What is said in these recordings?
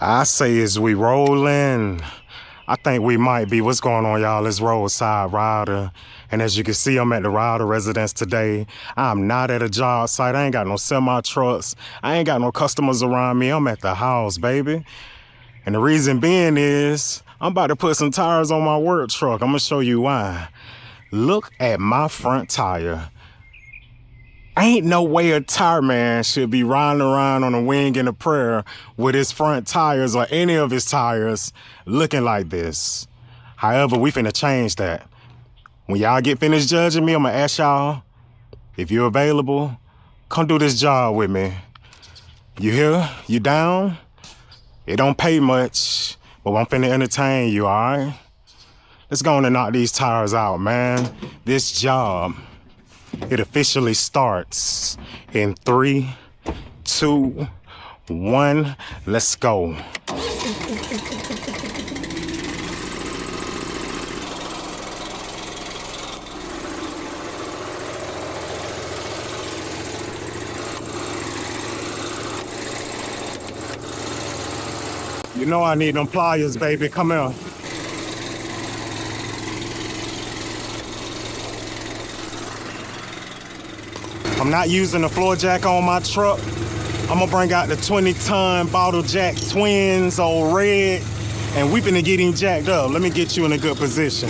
I say as we rollin', I think we might be. What's going on, y'all? It's Roadside Rider. And as you can see, I'm at the Rider residence today. I'm not at a job site. I ain't got no semi-trucks. I ain't got no customers around me. I'm at the house, baby. And the reason being is I'm about to put some tires on my work truck. I'm gonna show you why. Look at my front tire. Ain't no way a tire man should be riding around on a wing and a prayer with his front tires or any of his tires looking like this. However, we finna change that. When y'all get finished judging me, I'm gonna ask y'all, if you're available, come do this job with me. You here? You down? It don't pay much, but I'm finna entertain you, all right? Let's go on and knock these tires out, man. This job, it officially starts in 3, 2, 1. Let's go. You know I need them pliers, baby. Come here. I'm not using the floor jack on my truck. I'm gonna bring out the 20-ton bottle jack twins on red, and we finna get him jacked up. Let me get you in a good position.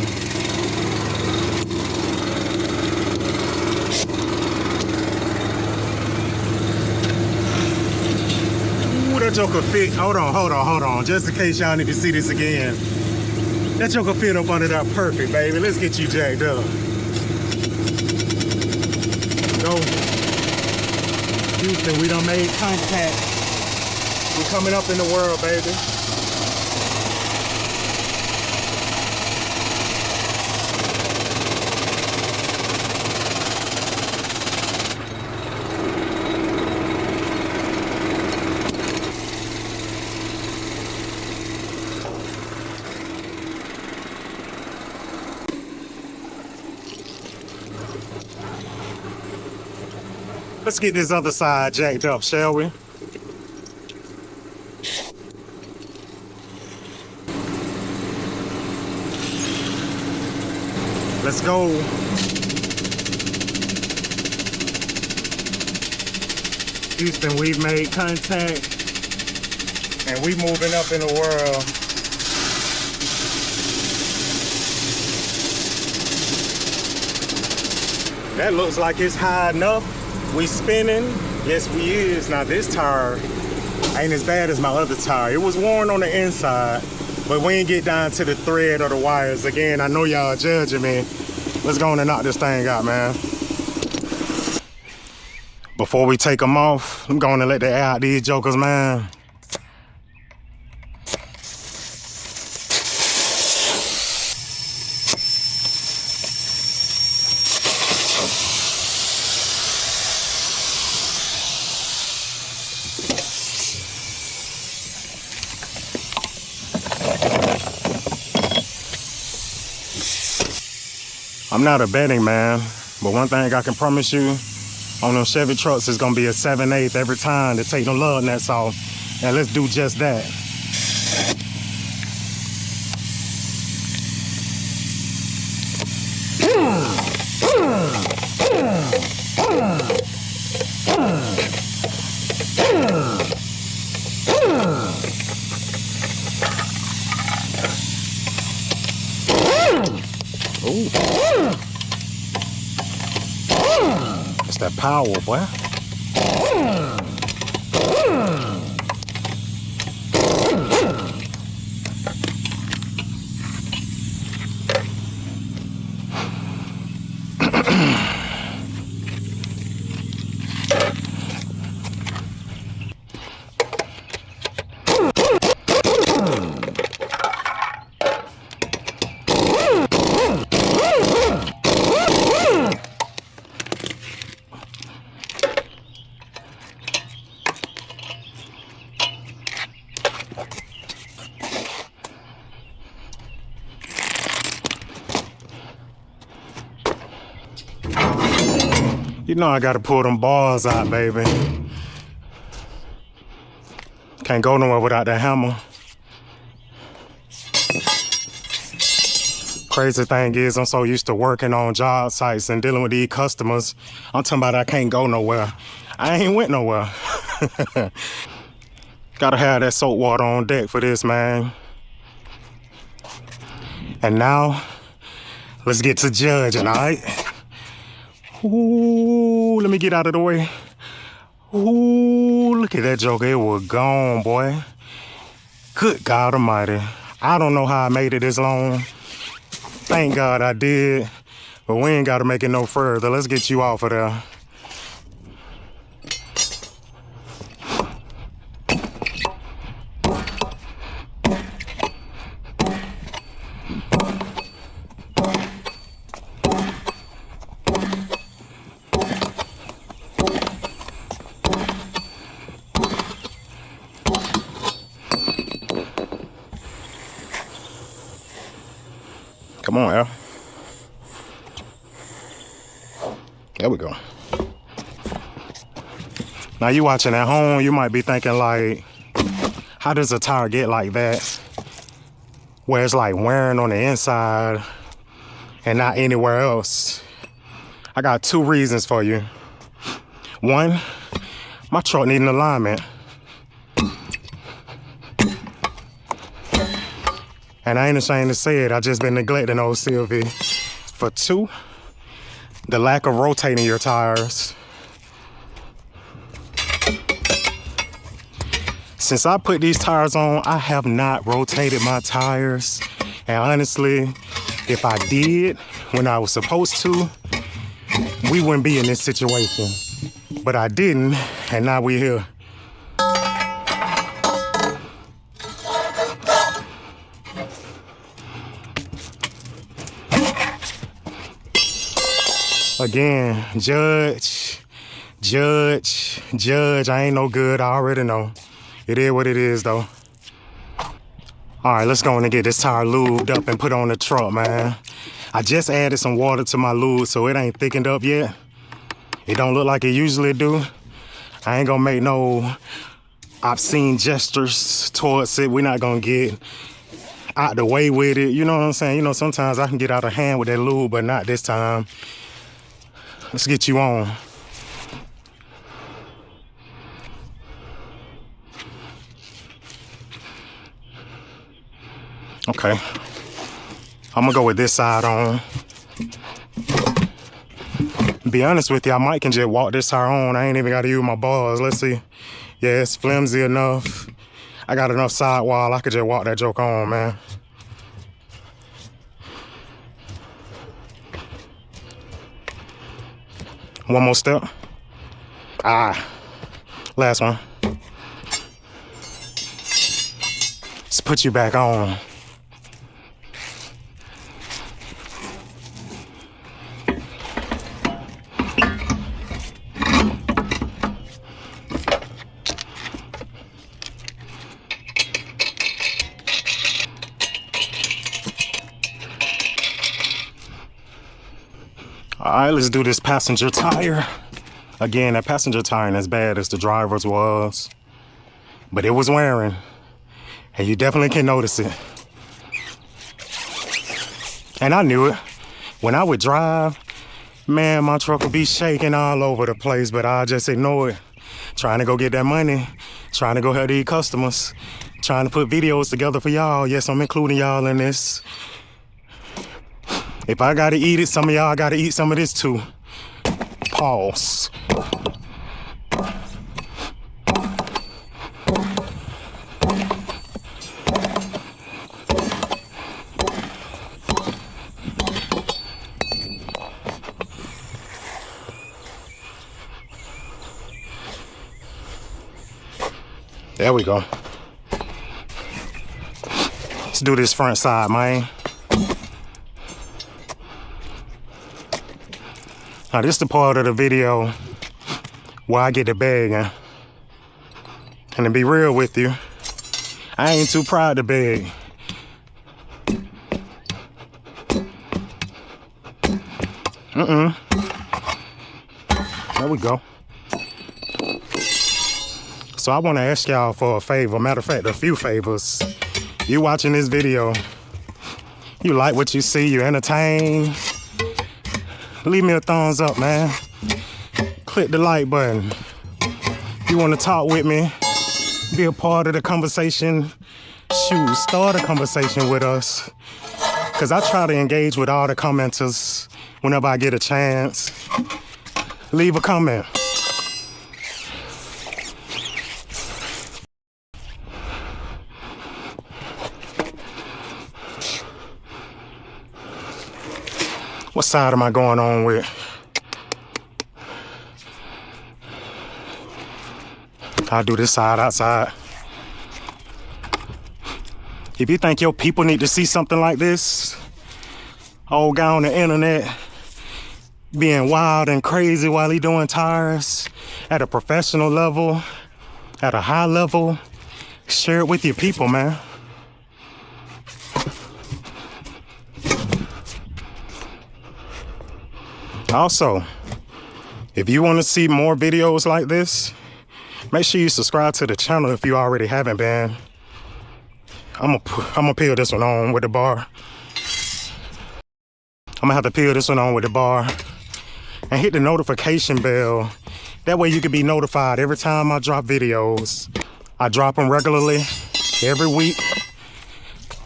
Ooh, that joker fit. Hold on. Just in case y'all need to see this again. That joker fit up under that perfect, baby. Let's get you jacked up. Go. Houston, we done made contact. We're coming up in the world, baby. Let's get this other side jacked up, shall we? Let's go. Houston, we've made contact and we moving up in the world. That looks like it's high enough. We spinning. Yes, we is. Now this tire ain't as bad as my other tire. It was worn on the inside, but we ain't get down to the thread or the wires. Again, I know y'all judging me. Let's go on and knock this thing out, man. Before we take them off, I'm going to let the air out these jokers, man. I'm not a betting man, but one thing I can promise you, on them Chevy trucks, it's gonna be a 7/8 every time to take them lug nuts off. And let's do just that. It's that power, boy. You know I gotta pull them bars out, baby. Can't go nowhere without that hammer. Crazy thing is, I'm so used to working on job sites and dealing with these customers. I'm talking about I can't go nowhere. I ain't went nowhere. Gotta have that soap water on deck for this, man. And now, let's get to judging, all right? Ooh, let me get out of the way. Ooh, look at that joker. It was gone, boy. Good God Almighty. I don't know how I made it this long. Thank God I did. But we ain't got to make it no further. Let's get you off of there. Come on, Al. There we go. Now you watching at home, you might be thinking like, how does a tire get like that? Where it's like wearing on the inside and not anywhere else. I got two reasons for you. One, my truck needs an alignment. And I ain't ashamed to say it, I just been neglecting old Sylvie. For two, the lack of rotating your tires. Since I put these tires on, I have not rotated my tires. And honestly, if I did when I was supposed to, we wouldn't be in this situation. But I didn't, and now we're here. Again, judge. I ain't no good, I already know. It is what it is, though. All right, let's go in and get this tire lubed up and put on the truck, man. I just added some water to my lube, so it ain't thickened up yet. It don't look like it usually do. I ain't gonna make no obscene gestures towards it. We're not gonna get out the way with it. You know what I'm saying? You know, sometimes I can get out of hand with that lube, but not this time. Let's get you on. Okay. I'm gonna go with this side on. Be honest with you, I might can just walk this tire on. I ain't even gotta use my balls. Let's see. Yeah, it's flimsy enough. I got enough sidewall. I could just walk that joke on, man. One more step. Last one. Let's put you back on. All right, let's do this passenger tire. Again, that passenger tire ain't as bad as the driver's was, but it was wearing, and you definitely can notice it. And I knew it. When I would drive, man, my truck would be shaking all over the place, but I just ignore it. Trying to go get that money, trying to go help these customers, trying to put videos together for y'all. Yes, I'm including y'all in this. If I gotta eat it, some of y'all gotta eat some of this too. Pause. There we go. Let's do this front side, man. Now this is the part of the video where I get the begging. And to be real with you, I ain't too proud to beg. There we go. So I want to ask y'all for a favor. Matter of fact, a few favors. You watching this video, you like what you see, you entertain, leave me a thumbs up, man. Click the like button. You want to talk with me, be a part of the conversation, shoot, start a conversation with us. Cause I try to engage with all the commenters whenever I get a chance. Leave a comment. What side am I going on with? I'll do this side outside. If you think your people need to see something like this, old guy on the internet being wild and crazy while he doing tires at a professional level, at a high level, share it with your people, man. Also, if you want to see more videos like this, make sure you subscribe to the channel if you already haven't been. I'm gonna peel this one on with the bar. I'm gonna have to peel this one on with the bar and hit the notification bell. That way you can be notified every time I drop videos. I drop them regularly, every week.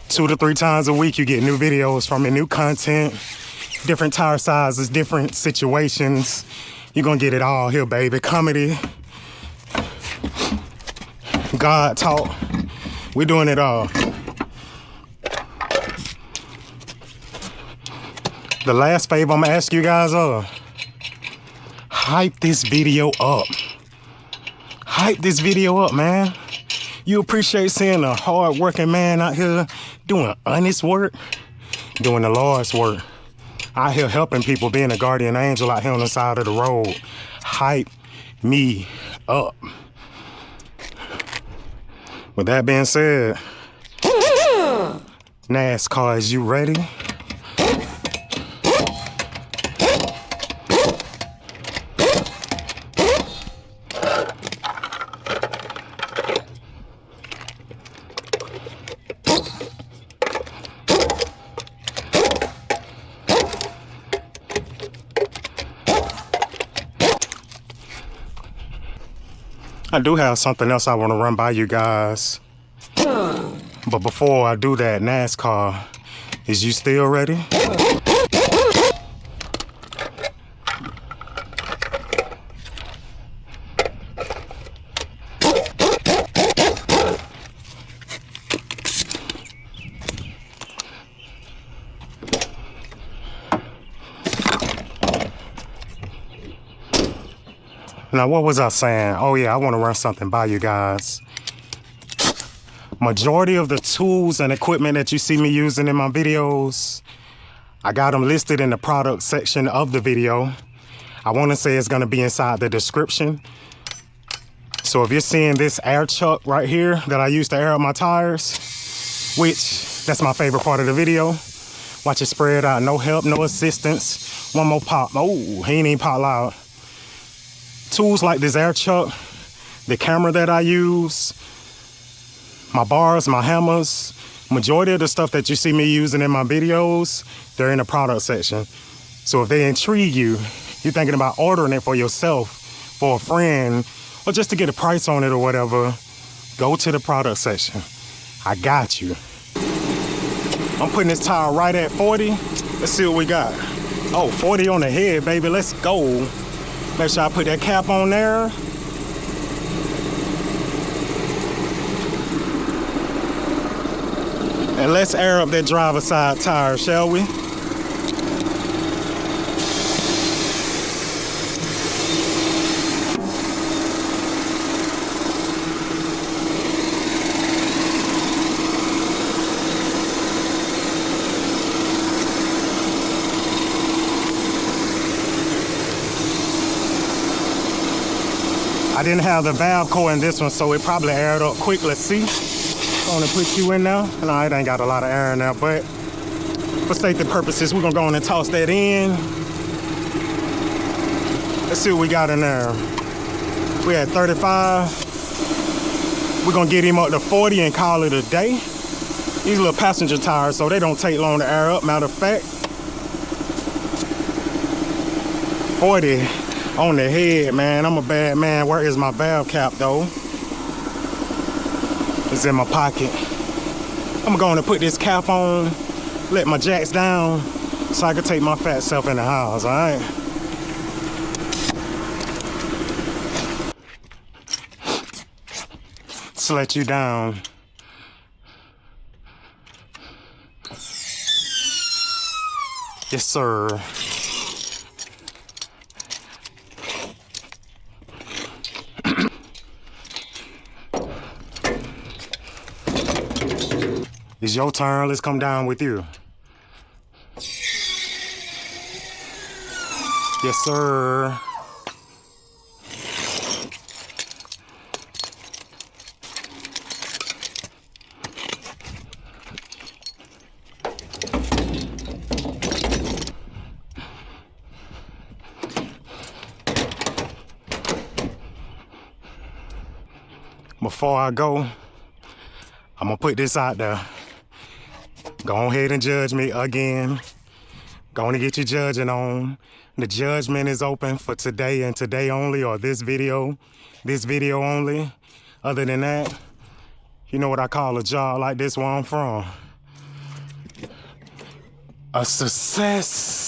2 to 3 times a week you get new videos from me, new content, different tire sizes, different situations. You're gonna get it all here, baby. Comedy, God talk, we're doing it all. The last favor I'm gonna ask you guys hype this video up. Hype this video up, man. You appreciate seeing a hard-working man out here doing honest work, doing the Lord's work, out here helping people, being a guardian angel out here on the side of the road. Hype me up. With that being said, NASCAR, is you ready? I do have something else I want to run by you guys. But before I do that, NASCAR, is you still ready? Now, what was I saying? Oh yeah, I want to run something by you guys. Majority of the tools and equipment that you see me using in my videos, I got them listed in the product section of the video. I want to say it's going to be inside the description. So if you're seeing this air chuck right here that I use to air up my tires, which that's my favorite part of the video. Watch it spread out, no help, no assistance. One more pop. Oh, he ain't even pop loud. Tools like this air chuck, the camera that I use, my bars, my hammers, majority of the stuff that you see me using in my videos, they're in the product section. So if they intrigue you, you're thinking about ordering it for yourself, for a friend, or just to get a price on it or whatever, go to the product section. I got you. I'm putting this tire right at 40. Let's see what we got. Oh, 40 on the head, baby, let's go. Make sure I put that cap on there. And let's air up that driver's side tire, shall we? I didn't have the valve core in this one, so it probably aired up quick. Let's see. I'm gonna put you in there. No, it ain't got a lot of air in there, but for safety purposes, we're gonna go on and toss that in. Let's see what we got in there. We had 35. We're gonna get him up to 40 and call it a day. These little passenger tires, so they don't take long to air up. Matter of fact, 40 on the head, man. I'm a bad man. Where is my valve cap though? It's in my pocket. I'm going to put this cap on, let my jacks down, so I can take my fat self in the house, all right? Just let you down. Yes, sir. It's your turn. Let's come down with you. Yes, sir. Before I go, I'm gonna put this out there. Go ahead and judge me again. Go on and get your judging on. The judgment is open for today and today only, or this video only. Other than that, you know what I call a job like this where I'm from? A success.